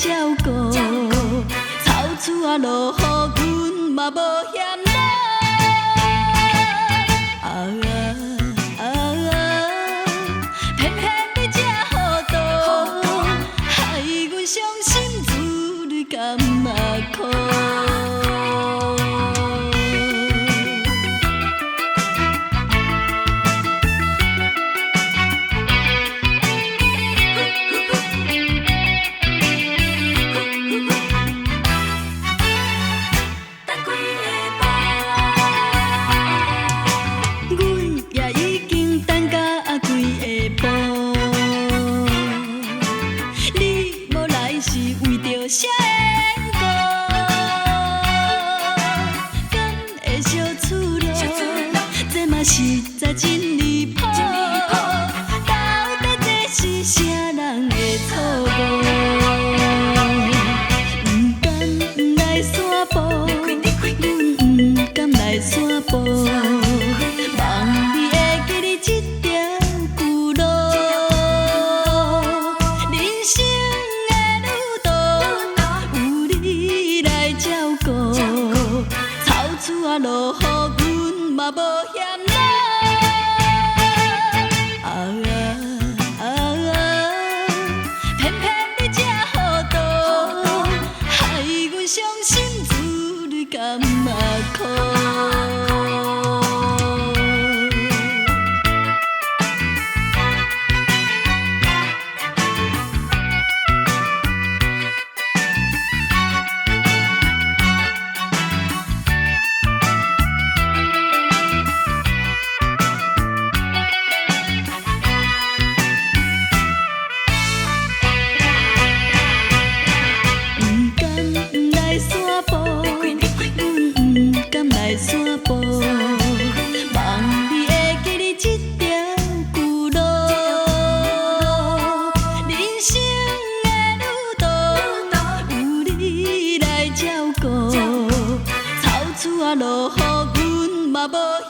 照顾，草厝啊落雨，阮嘛无嫌冷。偏偏你这好妒，害阮伤心自泪甘嘛苦。啥缘故？敢会小厝路？这嘛实在真离谱。到底这是啥人的错误？不敢来散步，阮不敢来散步。望你会记得这条旧路，人生。草落雨，阮嘛无嫌冷。偏偏你这好妒，害阮伤心自泪甘嘛苦。散步，望你会记得这条旧路，人生的旅途有你来照顾，草厝啊落雨，阮嘛无。